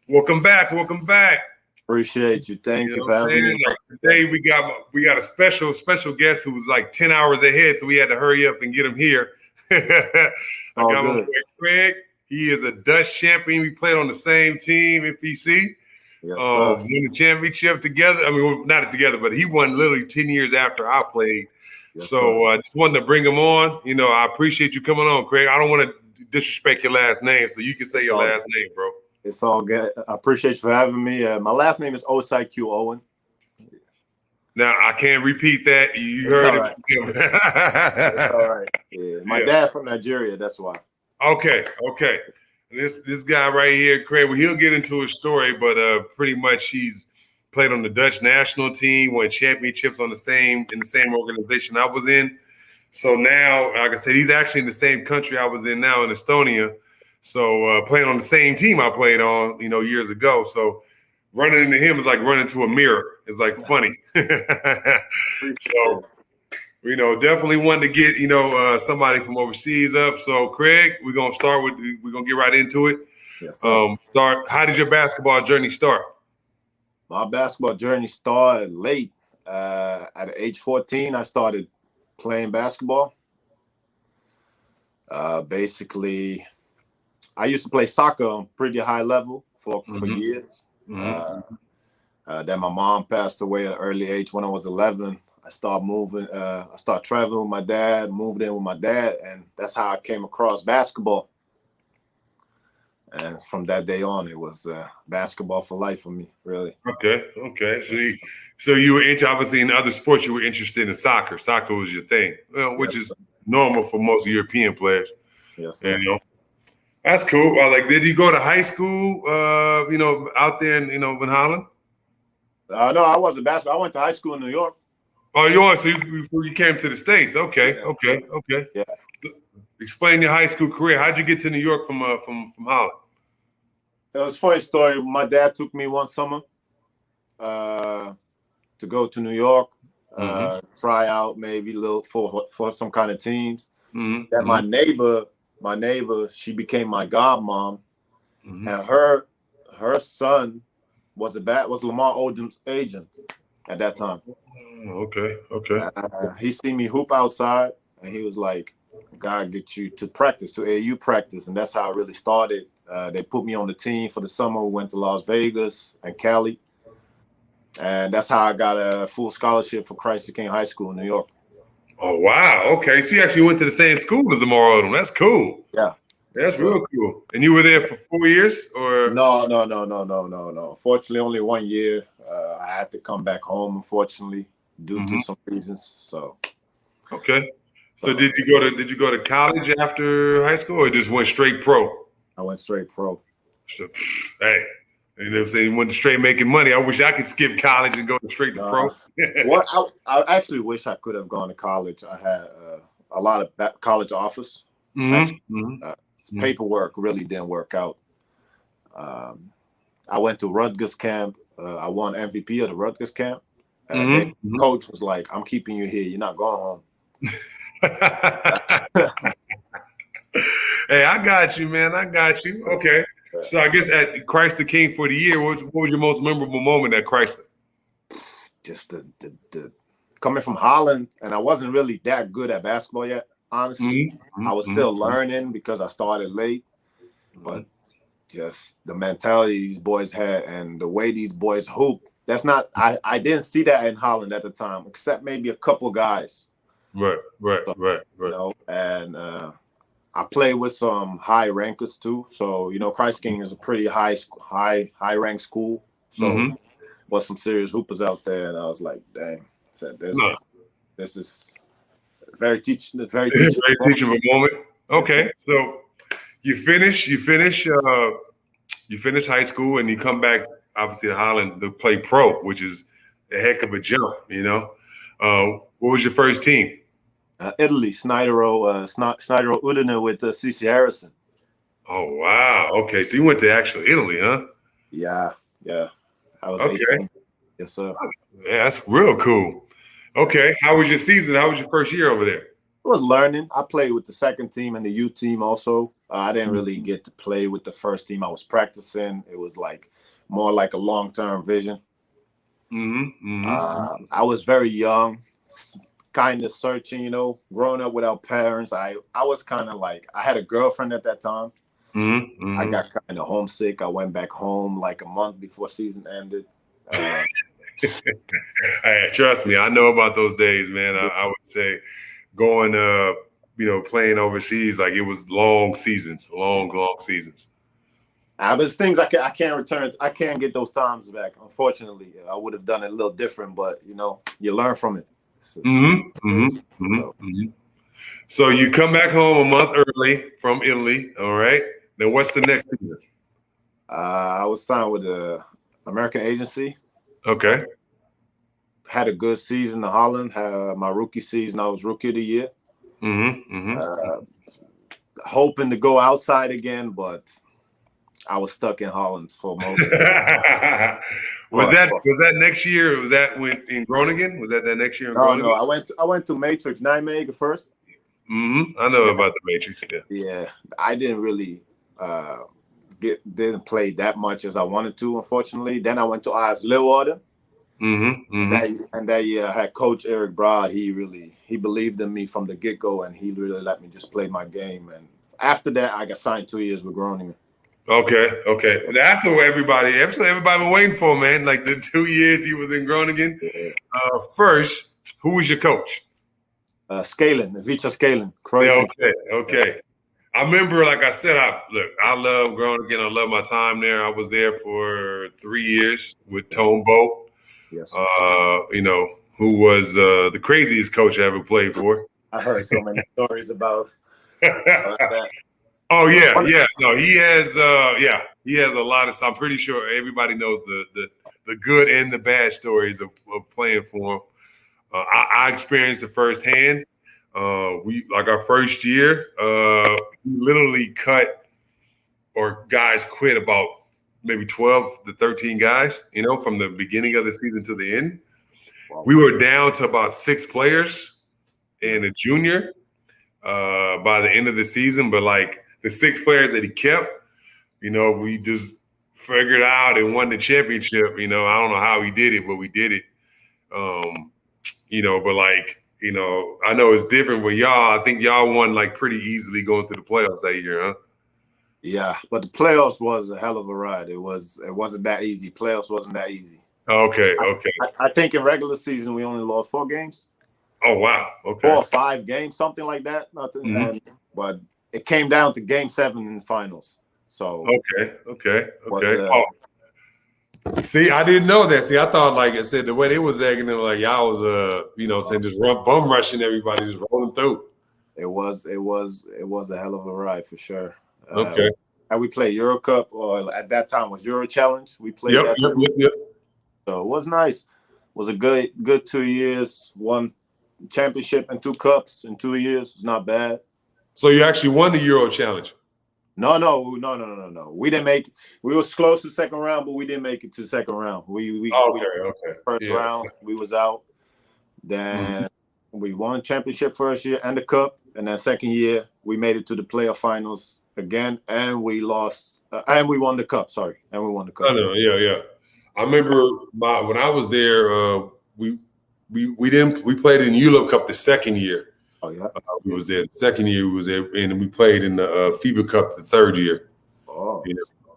Welcome back. Welcome back. Appreciate you. Thank You you know for what I'm having saying? me. Today we got a special guest who was like 10 hours ahead, so we had to hurry up and get him here. I All got my boy good. Craig. He is a Dutch champion. We played on the same team in PC. Yes, sir. Won the championship together. I mean, not together, but he won literally 10 years after I played. Yes, So sir. I just wanted to bring him on. I appreciate you coming on, Craig. I don't want to disrespect your last name, so you can say It's your all, last name, bro. it's all good. I appreciate you for having me. My last name is Osaikhwuomwan. Now I can't repeat that. You It's heard all right. It's all it. right. Yeah. My Yeah. dad from Nigeria. That's why. Okay. This guy right here, Craig. Well, he'll get into his story, but pretty much he's played on the Dutch national team, won championships in the same organization I was in. So now, like I said, he's actually in the same country I was in now in Estonia. So playing on the same team I played on, years ago. So running into him is like running to a mirror. It's like funny. Appreciate So, it. definitely wanted to get, somebody from overseas up. So Craig, we're gonna get right into it. Yes, sir. How did your basketball journey start? My basketball journey started late. At age 14, I started playing basketball. Basically, I used to play soccer on pretty high level for years. Mm-hmm. Then my mom passed away at an early age when I was 11. I started moving. I started traveling with my dad, moved in with my dad, and that's how I came across basketball. And from that day on, it was basketball for life for me, really. Okay. So you were obviously in other sports. You were interested in soccer. Soccer was your thing, which Yes, is normal for most European players. yes, You sir. know, that's cool. Did you go to high school? Out there in in Holland. No, I wasn't basketball. I went to high school in New York. Oh, you are. So before you came to the States. Okay. Yeah, yeah. So, explain your high school career. How'd you get to New York from Holland? It was a funny story. My dad took me one summer to go to New York, try out maybe a little for some kind of teams. Mm-hmm. Then my neighbor, she became my godmom, Mm-hmm. and her son was Lamar Odom's agent at that time. Okay. He seen me hoop outside, and he was like, "God, get you to practice, to AU practice," and that's how it really started. They put me on the team for the summer. We went to Las Vegas and Cali, and that's how I got a full scholarship for Christ the King High School in New York. Oh wow. Okay. So you actually went to the same school as Lamar Odom. That's cool. Yeah, That's real cool. And you were there for 4 years, or no. Fortunately, only 1 year. I had to come back home, unfortunately, due to some reasons. So, okay. So did you go to college after high school, or just went straight pro? I went straight pro. So, hey, you know what I'm saying? You went straight making money. I wish I could skip college and go straight to pro. Well, I actually wish I could have gone to college. I had a lot of college offers. Paperwork really didn't work out. I went to Rutgers camp. I won MVP of the Rutgers camp. The coach was like, "I'm keeping you here. You're not going home." Hey, I got you, man. I got you. Okay. So I guess at Christ the King for the year, what was your most memorable moment at Christ? Just the coming from Holland, and I wasn't really that good at basketball yet. Honestly, I was still learning because I started late. But just the mentality these boys had and the way these boys hoop, that's not. I didn't see that in Holland at the time, except maybe a couple guys. Right. You know, and I played with some high rankers too. So Christ King is a pretty high ranked school. So was some serious hoopers out there, and I was like, dang, said this is very teachable moment. Okay, so you finish high school and you come back obviously to Holland to play pro, which is a heck of a jump. What was your first team? Italy, Snydero Udine with CC Harrison. Oh wow! Okay, so you went to actual Italy, huh? Yeah. I was 18. Yes, sir. Yeah, that's real cool. Okay, how was your season? How was your first year over there? I was learning. I played with the second team and the youth team also. I didn't really get to play with the first team. I was practicing. It was like more like a long-term vision. I was very young, kind of searching, growing up without parents. I was kind of like, I had a girlfriend at that time. I got kind of homesick. I went back home like a month before season ended. Hey, trust me, I know about those days, man. I would say going, playing overseas, like it was long seasons. There's things I can't return. I can't get those times back. Unfortunately, I would have done it a little different, but you learn from it. So you come back home a month early from Italy. All right. Then what's the next season? I was signed with the American agency. Okay. Had a good season in Holland. Had my rookie season. I was rookie of the year. Hoping to go outside again, but I was stuck in Holland for most of it. Was that next year? Was that in Groningen? Was that next year in Groningen? No. I went to Matrix Nijmegen first. I know about the Matrix. Yeah, I didn't really didn't play that much as I wanted to, unfortunately. Then I went to Osaikhwuomwan. And that year I had Coach Eric Broad. He believed in me from the get-go, and he really let me just play my game. And after that, I got signed 2 years with Groningen. Okay. That's what everybody been waiting for, man. Like the 2 years he was in Groningen. Yeah. First, who was your coach? Vicha Skalin. Okay. I remember, like I said, I love Groningen. I love my time there. I was there for 3 years with Tombo. Yes. Who was the craziest coach I ever played for. I heard so many stories about that. Oh yeah. No, he has a lot of stuff. I'm pretty sure everybody knows the good and the bad stories of playing for him. I experienced it firsthand. Our first year, he literally cut or guys quit about maybe 12 to 13 guys, from the beginning of the season to the end. Wow. We were down to about 6 players and a junior by the end of the season. But like the 6 players that he kept, we just figured out and won the championship. I don't know how he did it, but we did it. But like, I know it's different with y'all. I think y'all won like pretty easily going through the playoffs that year, huh? Yeah, but the playoffs was a hell of a ride. It wasn't that easy. Playoffs wasn't that easy. Okay. I think in regular season we only lost 4 games. Oh wow. Okay. 4 or 5 games, something like that. But it came down to Game 7 in the finals. So okay. See, I didn't know that. See, I thought, like I said, the way they was acting, like y'all was saying just bum rushing everybody, just rolling through. It was a hell of a ride for sure. Okay. And we played Euro Cup, or at that time was Euro Challenge. We played that. Yep. So it was nice. It was a good 2 years. Won championship and 2 cups in 2 years. It's not bad. So you actually won the Euro Challenge? No. We didn't make. We was close to the second round, but we didn't make it to the second round. We first round we was out. Then we won championship first year and the cup, and then second year we made it to the playoff finals again, and we lost. And we won the cup. Sorry, and we won the cup. Yeah. I remember when I was there, we played in Europe Cup the second year. Oh yeah, we was there. The second year we was there, and we played in the FIBA Cup the third year. Oh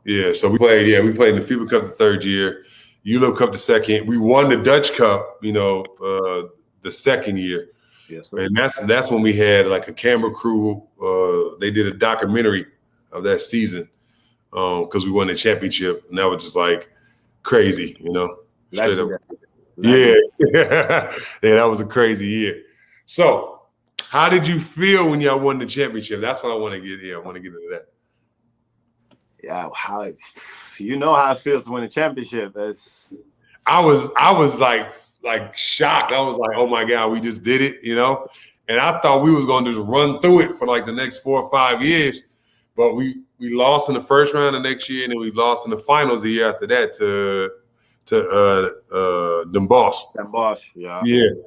yeah. So we played in the FIBA Cup the third year, Europe Cup the second. We won the Dutch Cup, the second year. Yes, sir. And that's when we had like a camera crew. They did a documentary of that season because we won the championship, and that was just like crazy, Legendary. Yeah, that was a crazy year. So, how did you feel when y'all won the championship? That's what I want to get here. I want to get into that. Yeah, how it feels to win a championship. I was like shocked. I was like, oh my God, we just did it, And I thought we was going to just run through it for like the next 4 or 5 years, but we lost in the first round the next year, and then we lost in the finals the year after that Den Bosch. Den Bosch, yeah.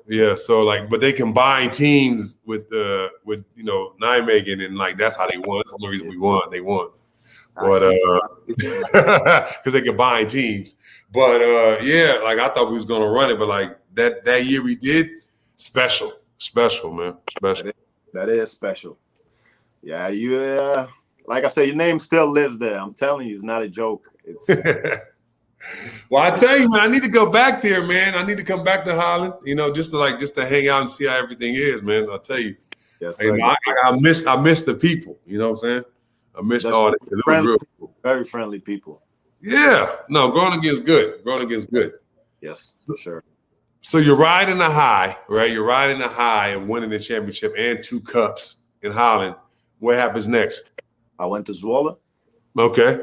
Yeah. So like, but they combined teams with Nijmegen, and like that's how they won. That's the only reason we won. They won, but because they combined teams. But yeah, like I thought we was gonna run it, but like that year we did, special, man, special. That is special. Yeah, you like I said, your name still lives there. I'm telling you, it's not a joke. It's well, I tell you, man, I need to go back there, man. I need to come back to Holland, just to hang out and see how everything is, man. I'll tell you. Yes, sir. I miss the people. You know what I'm saying? I miss all that. Very friendly people. Yeah. No, Groningen's good. Yes, for sure. So you're riding the high, right? You're riding the high of winning the championship and 2 cups in Holland. What happens next? I went to Zwolle. Okay.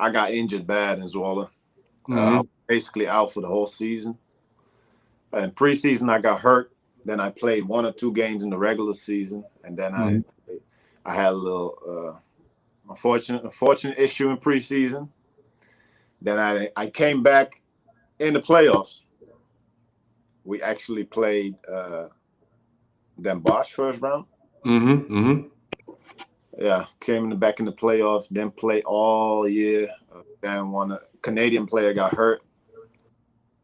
I got injured bad in Zwolle. Basically out for the whole season. In preseason, I got hurt. Then I played 1 or 2 games in the regular season, and then I had a little unfortunate issue in preseason. Then I came back in the playoffs. We actually played Den Bosch first round. Yeah, came back in the playoffs, then played all year. Then one Canadian player got hurt,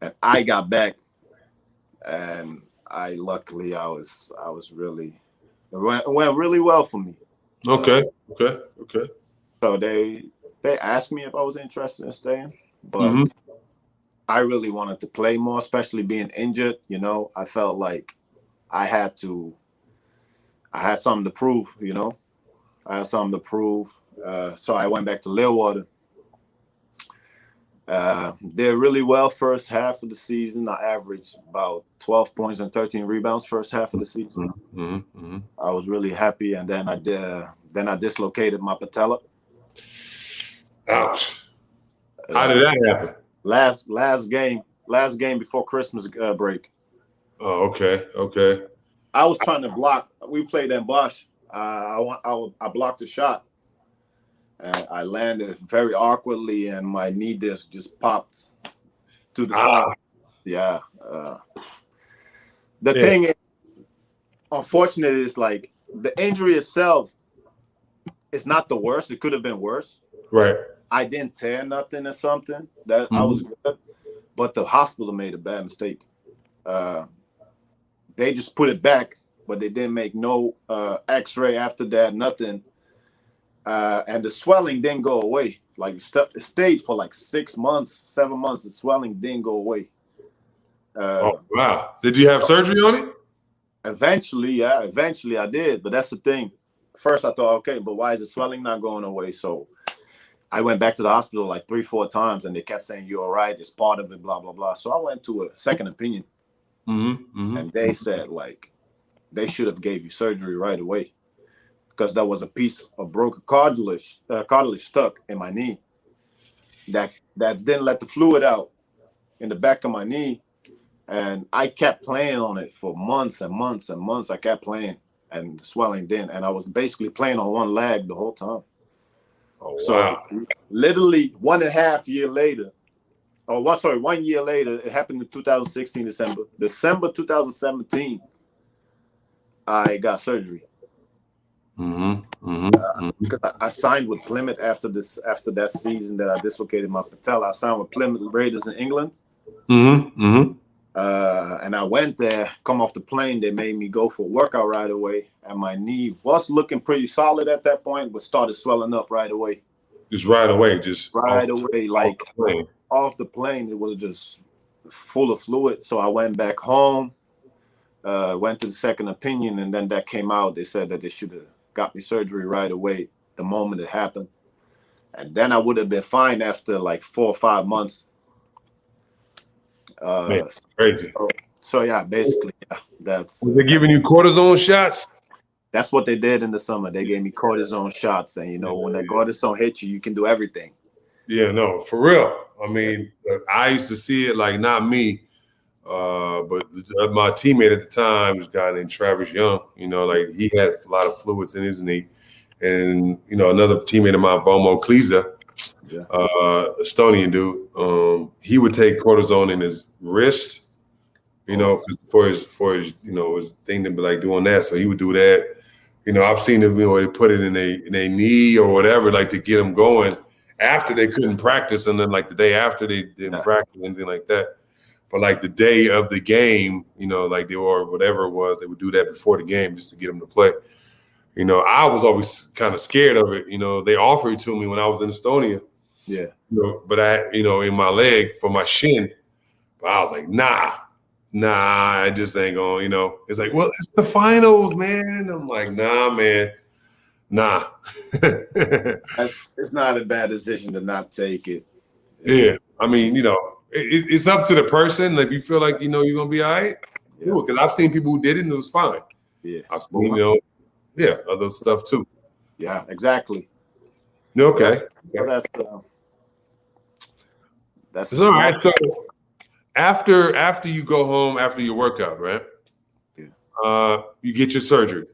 and I got back, and luckily I was really it went really well for me. Okay. So they asked me if I was interested in staying, but I really wanted to play more, especially being injured. I felt like I had something to prove. I had something to prove. So I went back to Leeuwarden. Did really well first half of the season. I averaged about 12 points and 13 rebounds first half of the season. I was really happy, and then I dislocated my patella. Ouch! How did that happen? Last game before Christmas break. Oh, okay. I was trying to block. We played in Bosch. I blocked a shot. I landed very awkwardly, and my knee disc just popped to the side. Yeah. The thing is, unfortunately, is like the injury itself is not the worst. It could have been worse. Right. I didn't tear nothing or something. That I was good, but the hospital made a bad mistake. They just put it back, but they didn't make no X-ray after that. Nothing. And the swelling didn't go away. Like it stayed for like 6 months, 7 months. The swelling didn't go away. Oh wow! Did you have surgery on it? Eventually I did. But that's the thing. First I thought, okay, but why is the swelling not going away? So I went back to the hospital like 3-4 times, and they kept saying, "You're all right. It's part of it." Blah blah blah. So I went to a second opinion, and they said like they should have gave you surgery right away, because there was a piece of broken cartilage stuck in my knee that didn't let the fluid out in the back of my knee. And I kept playing on it for months and months and months. I kept playing, and the swelling didn't. And I was basically playing on one leg the whole time. Oh, so wow. Literally 1.5 years later, 1 year later, it happened in 2016, December 2017, I got surgery. Because I signed with Plymouth after that season that I dislocated my patella. I signed with Plymouth Raiders in England. And I went there, come off the plane. They made me go for a workout right away. And my knee was looking pretty solid at that point, but started swelling up right away. Just right away? Like off the plane, it was just full of fluid. So I went back home, went to the second opinion, and then that came out. They said that they should have got me surgery right away the moment it happened. And then I would have been fine after like 4 or 5 months. Man, crazy. So yeah, basically, that's. Were they giving you cortisone shots? That's what they did in the summer. They gave me cortisone shots, and when that cortisone hits you, you can do everything. Yeah, no, for real. I mean, I used to see it, like not me, but my teammate at the time was a guy named Travis Young. Like he had a lot of fluids in his knee, and another teammate of mine, Vomo Kleza, Yeah. Estonian dude. He would take cortisone in his wrist, you know, 'cause for his his thing to be like doing that. So he would do that. You know, I've seen them, they put it in a knee or whatever, like to get them going after they couldn't practice, and then like the day after they didn't practice, anything like that. But like the day of the game, like they or whatever it was, they would do that before the game just to get them to play. I was always kind of scared of it. They offered it to me when I was in Estonia. Yeah. But I, in my leg for my shin, but I was like, nah, I just ain't going, It's like, well, it's the finals, man. I'm like, nah, man, nah. It's not a bad decision to not take it. Yeah. I mean, it's up to the person. If you feel like, you're going to be all right, do it. Because I've seen people who did it and it was fine. Yeah. I've seen, other stuff too. Yeah, exactly. Okay. Well, that's all right. So after you go home after your workout, right? Yeah. You get your surgery.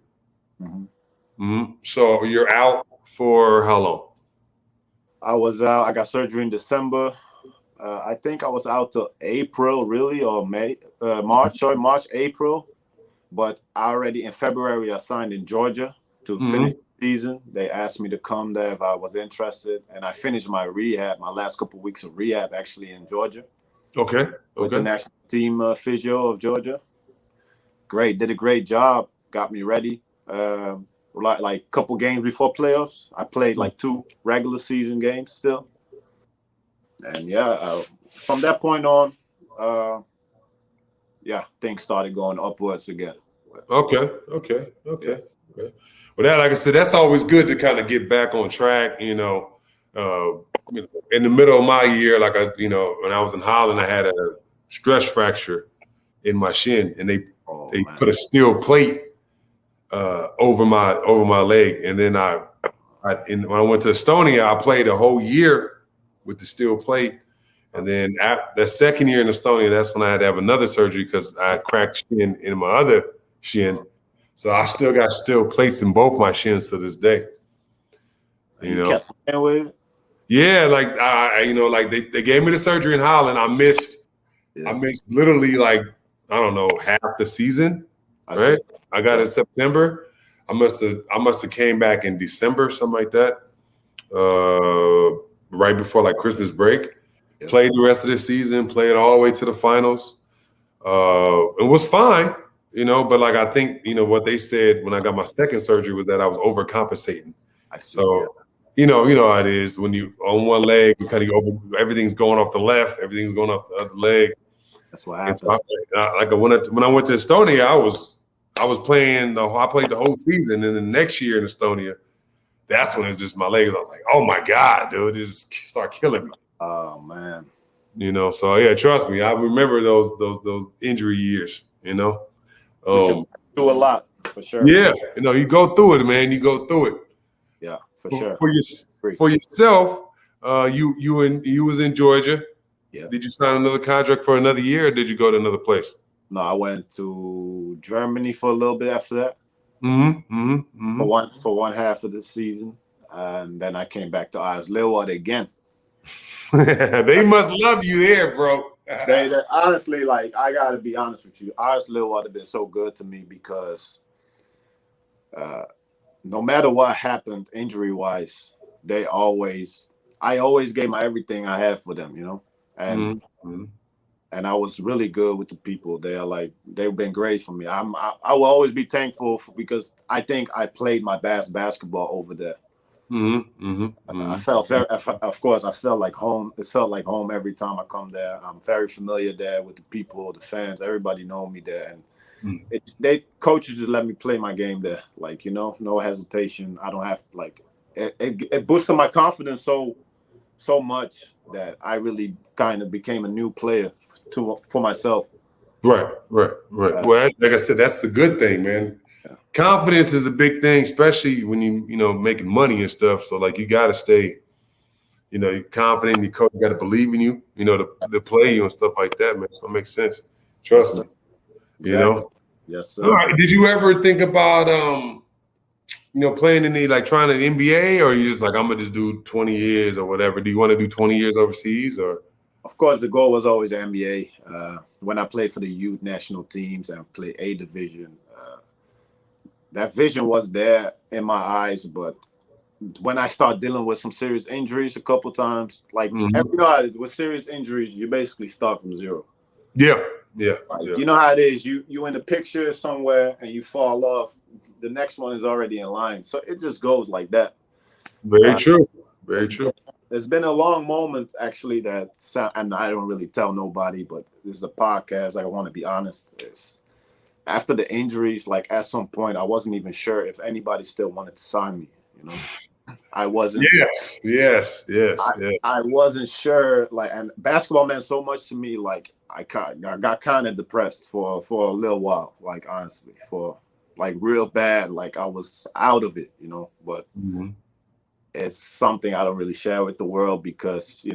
So you're out for how long? I was out. I got surgery in December. I think I was out till April, really, or March, April. But already in February, I signed in Georgia to finish the season. They asked me to come there if I was interested. And I finished my rehab, my last couple of weeks of rehab, actually, in Georgia. Okay. With the national team physio of Georgia. Great. Did a great job. Got me ready. Like a couple games before playoffs. I played like 2 regular season games still. And from that point on, things started going upwards again. Okay. Well, that, like I said, that's always good to kind of get back on track. In the middle of my year, like when I was in Holland, I had a stress fracture in my shin, and they put a steel plate over my leg, and then when I went to Estonia, I played a whole year with the steel plate. And then that second year in Estonia, that's when I had to have another surgery because I cracked shin in my other shin. So I still got steel plates in both my shins to this day. You kept playing with it? Yeah, like like they gave me the surgery in Holland. I missed literally like, I don't know, half the season. Right? I got it in September. I must have came back in December, something like that. Right before like Christmas break. Played the rest of the season, played all the way to the finals. It was fine, but like I think, what they said when I got my second surgery was that I was overcompensating. So, you know how it is when you on one leg, you kind of everything's going off the left, everything's going off the other leg. That's what happens. So when I went to Estonia, I was playing. I played the whole season, and then the next year in Estonia, that's when it just my legs. I was like, oh my god, dude, it just started killing me. Oh man. So yeah, trust me, I remember those injury years. Do a lot for sure. Yeah, you go through it, man. You go through it. Yeah, for sure. For yourself, you was in Georgia. Yeah. Did you sign another contract for another year, or did you go to another place? No, I went to Germany for a little bit after that. For one half of the season, and then I came back to Osaikhwuomwan again. They must love you there, bro. they honestly, like, I gotta be honest with you, Osaikhwuomwan have been so good to me because no matter what happened injury wise, I always gave my everything I had for them, and and I was really good with the people. They've been great for me. I will always be thankful because I think I played my best basketball over there. I felt like home. It felt like home every time I come there. I'm very familiar there with the people, the fans. Everybody know me there, and coaches just let me play my game there. Like, no hesitation. I don't have to, it boosted my confidence so much that I really kind of became a new player for myself. Right. Well, like I said, that's a good thing, man. Yeah. Confidence is a big thing, especially when you making money and stuff. So like you got to stay, confident. Your coach got to believe in you, to play you and stuff like that, man. So it makes sense. Trust me. Exactly. Yes, sir. All right. Did you ever think about playing in the like trying to NBA, or you just like I'm gonna just do 20 years or whatever? Do you want to do 20 years overseas or? Of course, the goal was always NBA. When I played for the youth national teams and played A division, that vision was there in my eyes. But when I started dealing with some serious injuries a couple times, like with serious injuries, you basically start from zero. Yeah. You know how it is. You in the picture somewhere and you fall off. The next one is already in line. So it just goes like that. Very true. Very true. There's been a long moment actually and I don't really tell nobody, but this is a podcast. I want to be honest. It's after the injuries, like at some point, I wasn't even sure if anybody still wanted to sign me. I wasn't. Yes. I wasn't sure. Like, and basketball meant so much to me. Like, I got kind of depressed for a little while. Like, honestly, for like real bad. Like, I was out of it. But it's something I don't really share with the world because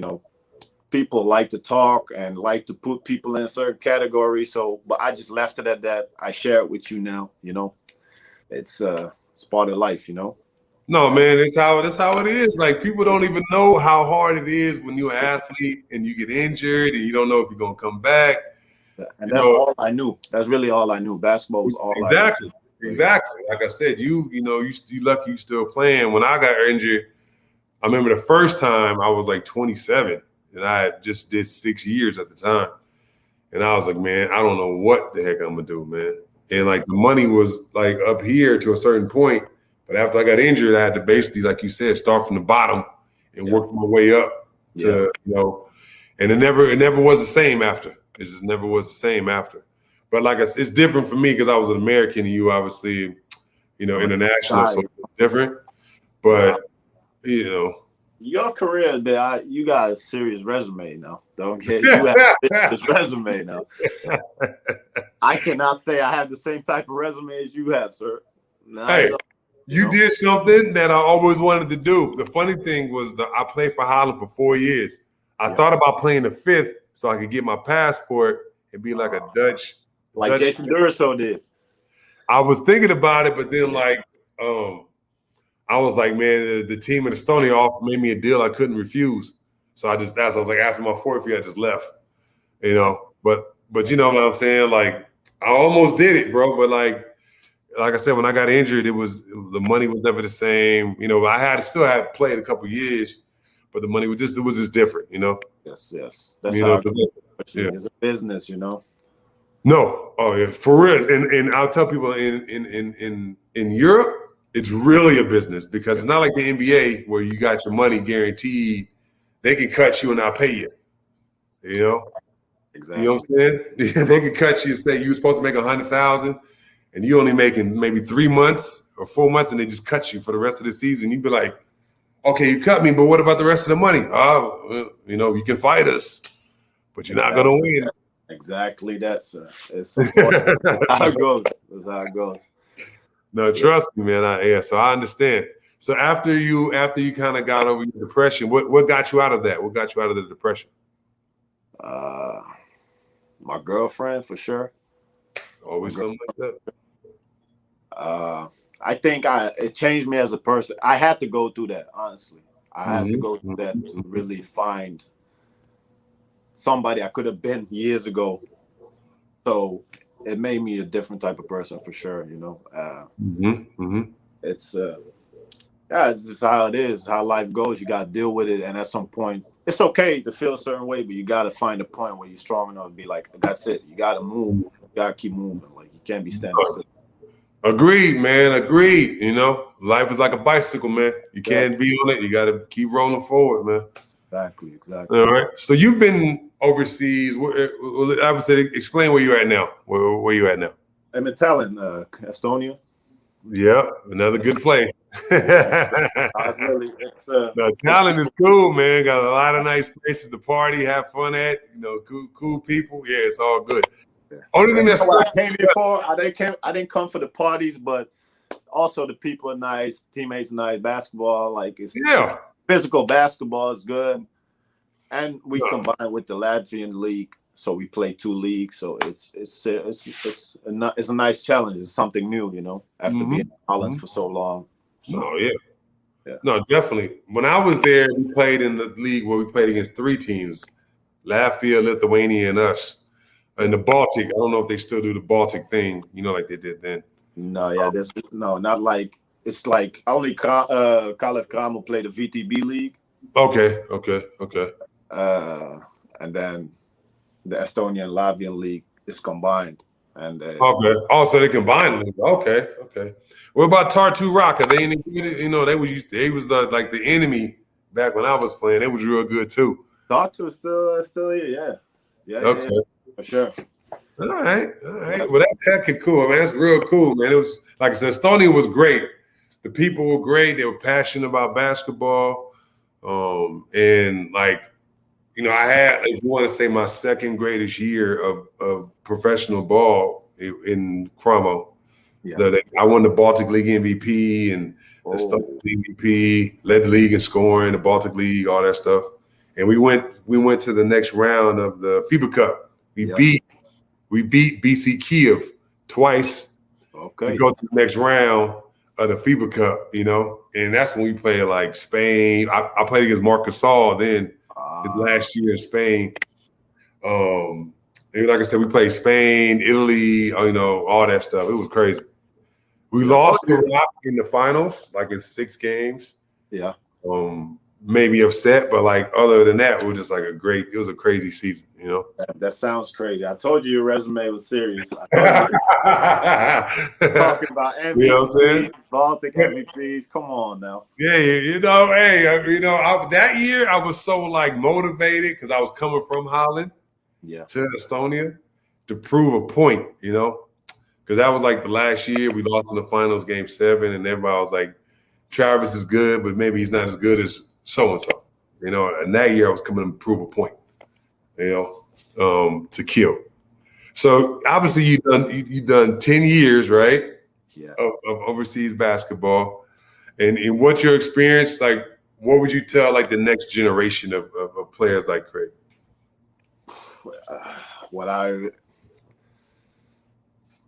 people like to talk and like to put people in a certain category. So, but I just left it at that. I share it with you now. It's part of life. No, man, that's how it is. Like people don't even know how hard it is when you're an athlete and you get injured and you don't know if you're gonna come back. And that's all I knew. That's really all I knew. Basketball was all I knew. Exactly. Like I said, you lucky you still playing. When I got injured, I remember the first time I was like 27 and I just did 6 years at the time. And I was like, man, I don't know what the heck I'm gonna do, man. And like the money was like up here to a certain point. But after I got injured, I had to basically, like you said, start from the bottom and work my way up to, and it never was the same after. It just never was the same after. But like I said, it's different for me because I was an American and you obviously, international, so different. But, your career, you got a serious resume now. Don't get you have a serious resume now. I cannot say I have the same type of resume as you have, sir. No, hey. You did something that I always wanted to do. The funny thing was I played for Holland for 4 years. I thought about playing the 5th so I could get my passport and be like a Dutch. Like Jason Duraso did. I was thinking about it, but then I was like, man, the team in Estonia made me a deal I couldn't refuse. So I was like, after my 4th year, I just left. But you know what I'm saying? Like I almost did it, bro. But like I said, when I got injured, the money was never the same. I still had played a couple years, but the money was just different. Yes. That's how it's a business. No, oh yeah, for real. And I'll tell people in Europe, it's really a business because it's not like the NBA where you got your money guaranteed. They can cut you and not pay you. Exactly. You know what I'm saying? They can cut you and say you were supposed to make 100,000. And you only making maybe 3 months or 4 months, and they just cut you for the rest of the season. You'd be like, okay, you cut me, but what about the rest of the money? Oh, you can fight us, but you're not going to win. Exactly that, sir. It's that's how it goes. That's how it goes. No, trust me, man. So I understand. So after you kind of got over your depression, what got you out of that? What got you out of the depression? My girlfriend, for sure. Always something like that. I think it changed me as a person. I had to go through that, honestly. I had to go through that to really find somebody I could have been years ago. So it made me a different type of person for sure, It's it's just how it is, how life goes. You got to deal with it. And at some point, it's okay to feel a certain way, but you got to find a point where you're strong enough to be like, that's it. You got to move. You got to keep moving. Like, you can't be standing still. Agreed, man. Agreed. Life is like a bicycle, man. You can't be on it. You got to keep rolling forward, man. Exactly. All right. So you've been overseas. I would say, explain where you're at now. Where you at now? I'm in Tallinn, Estonia. Yep, another good play. Tallinn is cool, man. Got a lot of nice places to party, have fun at. Cool people. Yeah, it's all good. Only thing that's what I came here for. I didn't come for the parties, but also the people are nice, teammates are nice. Basketball, it's physical basketball is good, and we combine with the Latvian league, so we play 2 leagues. So it's a nice challenge. It's something new, after being in Holland for so long. So, no, yeah. No, definitely. When I was there, we played in the league where we played against 3 teams: Latvia, Lithuania, and us. In the Baltic, I don't know if they still do the Baltic thing, like they did then. No, yeah, not like it's like only Kalev Kramo played the VTB league. Okay. And then the Estonian Latvian league is combined. And okay. Oh, so they combined them. Okay. What about Tartu Rock? Are they any good? They was like the enemy back when I was playing. They was real good too. Tartu is still here, yeah. Okay. Yeah, for sure. All right. Well, that's heckin' cool, man. That's real cool, man. It was, like I said, Estonia was great. The people were great. They were passionate about basketball. And I had, if you want to say, my second greatest year of professional ball in Cramo. Yeah. I won the Baltic League MVP and the Estonia MVP, led the league in scoring, the Baltic League, all that stuff. And we went to the next round of the FIBA Cup. We beat BC Kiev twice to go to the next round of the FIBA Cup, and that's when we played like Spain. I played against Marc Gasol then his last year in Spain. And like I said, we played Spain, Italy, all that stuff. It was crazy. We lost to Rock in the finals, like in 6 games. Yeah. Maybe upset, but other than that, it was just it was a crazy season, That sounds crazy. I told you your resume was serious. I told you talking about MVPs, you know what I'm saying? Baltic MVPs. Come on now. Yeah, hey, that year I was so motivated because I was coming from Holland to Estonia to prove a point, because that was the last year we lost in the finals, game 7, and everybody was like, Travis is good, but maybe he's not as good as so-and-so, and that year I was coming to prove a point, to kill. So obviously you've done 10 years, right? Yeah. Of overseas basketball. And what's your experience? What would you tell the next generation of players like Craig?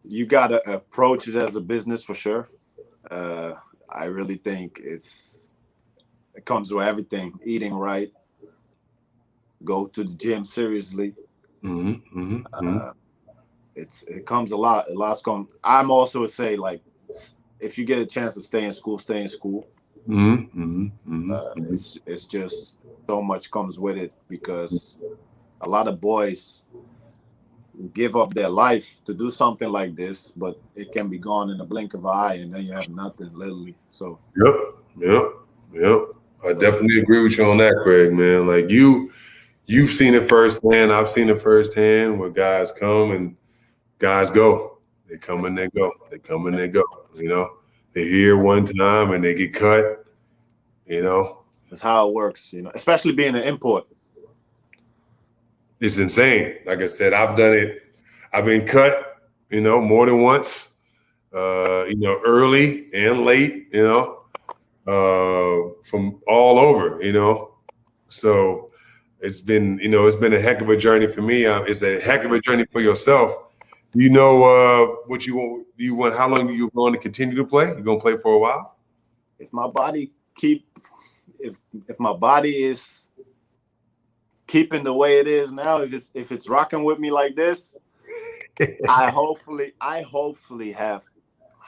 You gotta approach it as a business for sure. I really think it comes with everything. Eating right, go to the gym seriously. It comes a lot. A lot's come. I'm also would say if you get a chance to stay in school, stay in school. It's just so much comes with it because a lot of boys give up their life to do something like this, but it can be gone in the blink of an eye, and then you have nothing, literally. So. Yep. I definitely agree with you on that, Craig, man. You've seen it firsthand. I've seen it firsthand where guys come and guys go. They come and they go. They come and they go. They're here one time and they get cut. That's how it works. Especially being an import. It's insane. Like I said, I've done it. I've been cut, more than once. Early and late. From all over. So it's been a heck of a journey for me. It's a heck of a journey for yourself. Do you know what you want? Do you want? How long are you going to continue to play? You gonna play for a while? If my body if my body is keeping the way it is now, if it's rocking with me like this, I hopefully have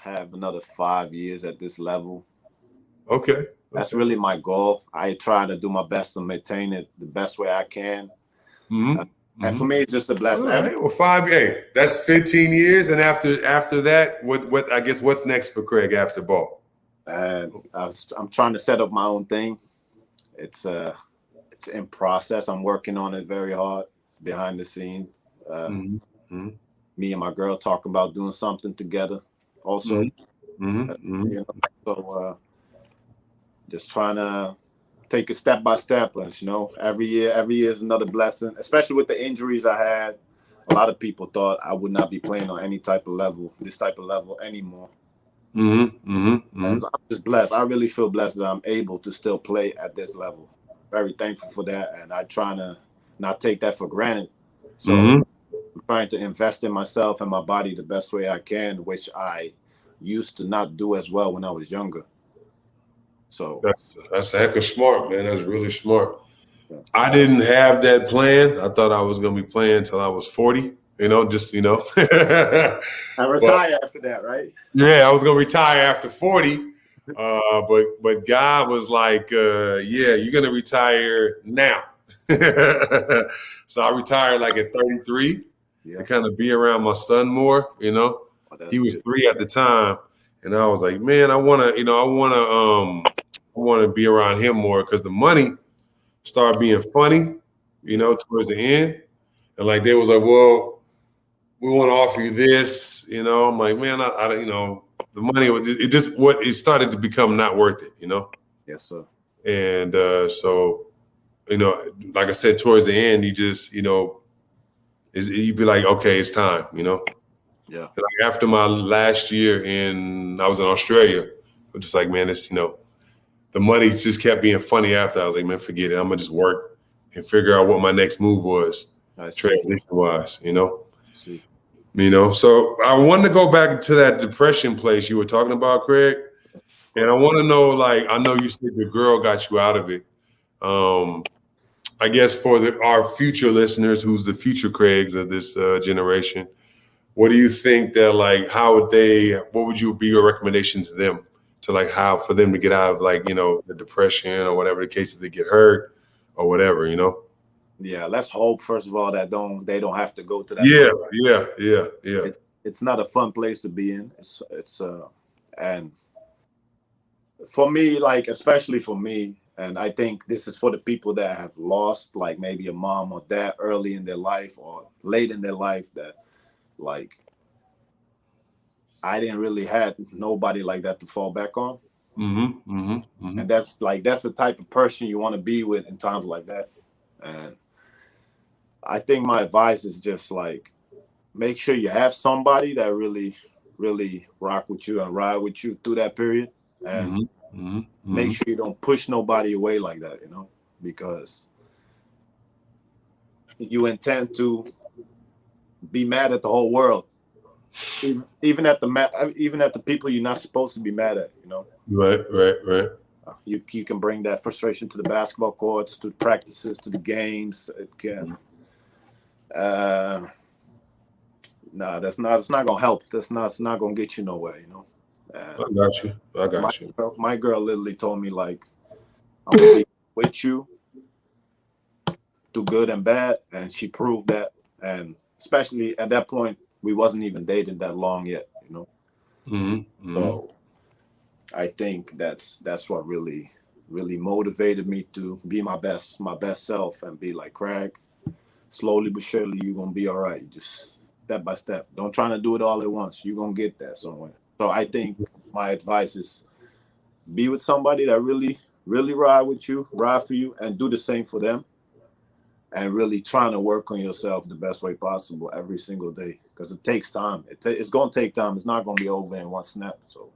another 5 years at this level. Okay. That's really my goal. I try to do my best to maintain it the best way I can. And for me, it's just a blessing. All right. Well, 5 years. That's 15 years. And after that, what I guess what's next for Craig after ball? I'm trying to set up my own thing. It's in process. I'm working on it very hard. It's behind the scene. Me and my girl talk about doing something together. Also, so just trying to take it step by step. Every year is another blessing. Especially with the injuries I had, a lot of people thought I would not be playing on this type of level anymore. And I'm just blessed. I really feel blessed that I'm able to still play at this level. Very thankful for that, and I try to not take that for granted. So I'm trying to invest in myself and my body the best way I can, which I used to not do as well when I was younger. So that's a heck of smart, man. That's really smart. Yeah. I didn't have that plan. I thought I was going to be playing until I was 40. I retire after that, right? Yeah, I was going to retire after 40. But God was like, yeah, you're going to retire now. So I retired like at 33 to kind of be around my son more, Oh, he was 3 at the time. And I was like, man, I want to be around him more because the money started being funny, towards the end. And like, they was like, well, we want to offer you this, I'm like, man, I the money, it started to become not worth it, Yes, sir. And so, like I said, towards the end, you just, you'd be like, okay, it's time, Yeah. Like after my last year I was in Australia, I'm just like, man, it's, the money just kept being funny after. I was like, man, forget it. I'm going to just work and figure out what my next move was, transition-wise, See. So I wanted to go back to that depression place you were talking about, Craig. And I want to know, like, I know you said the girl got you out of it. I guess for our future listeners, who's the future Craigs of this generation, what do you think that, like, what would you be your recommendation to them to, like, how for them to get out of, like, the depression or whatever the case, if they get hurt or whatever, Yeah, let's hope first of all that they don't have to go to that. Yeah. It's not a fun place to be in. It's and for me, like especially for me, and I think this is for the people that have lost like maybe a mom or dad early in their life or late in their life, that like I didn't really have nobody like that to fall back on. And that's the type of person you want to be with in times like that. And I think my advice is just like, make sure you have somebody that really, really rock with you and ride with you through that period. And make sure you don't push nobody away like that, because you intend to be mad at the whole world, even at the people you're not supposed to be mad at, Right. You can bring that frustration to the basketball courts, to practices, to the games. It can. No, it's not gonna help. It's not gonna get you nowhere, I got you. My girl literally told me, like, I'm gonna be with you through good and bad, and she proved that. And especially at that point, we wasn't even dating that long yet, So I think that's what really, really motivated me to be my best self and be like, Craig, slowly but surely you're gonna be all right. Just step by step. Don't try to do it all at once. You're gonna get there somewhere. So I think my advice is be with somebody that really, really ride for you, and do the same for them. And really trying to work on yourself the best way possible every single day, because it takes time. It's going to take time. It's not going to be over in one snap. So,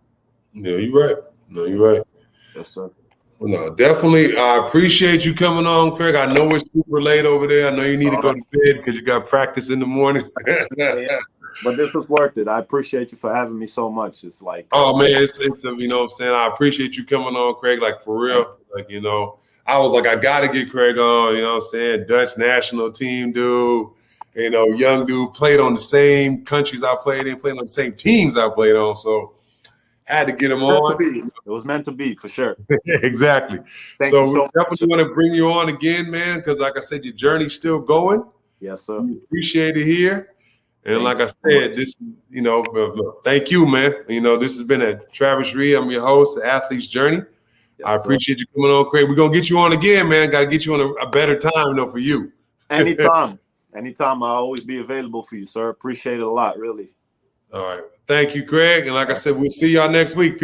yeah, you're right. Yes, sir. Well, no, definitely. I appreciate you coming on, Craig. I know it's super late over there. I know you need to go to bed because you got practice in the morning. Yeah. But this was worth it. I appreciate you for having me so much. It's like, oh man, it's you know what I'm saying. I appreciate you coming on, Craig. Like for real, like I was like, I got to get Craig on. You know what I'm saying? Dutch national team dude. Young dude, played on the same countries I played in, played on the same teams I played on. So had to get him on. It was meant to be, for sure. Exactly. So we definitely want to bring you on again, man, because like I said, your journey's still going. Yes, sir. We appreciate it here. And like I said, this, thank you, man. This has been a Travis Reed. I'm your host, The Athlete's Journey. Yes, I appreciate you coming on, Craig. We're going to get you on again, man. Got to get you on a better time, for you. Anytime. I'll always be available for you, sir. Appreciate it a lot, really. All right. Thank you, Craig. And like I said, we'll see y'all next week.